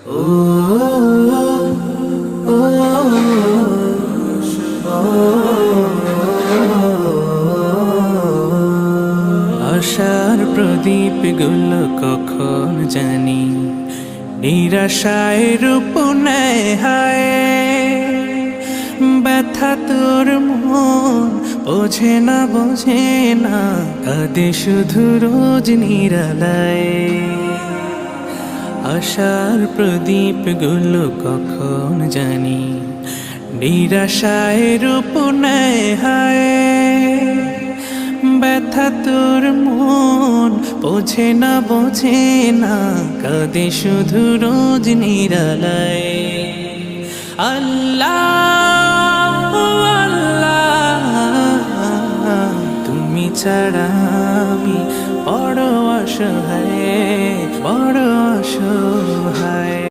ও ও আশার প্রদীপ গুলো কখন জানি নিরাশায় রূপ নেয় হায়। ব্যথা তোর মন বোঝে না কাঁদে শুধু রোজ নিরালায়। আশার প্রদীপ গুলো কখন জানি নিরাশায় রূপ নেয় হায়। ব্যথা তোর মন বোঝে না কাঁদে শুধু রোজ নিরালায়। আল্লাহ আল্লাহ তুমি ছাড়া আমি বড় অসহায়।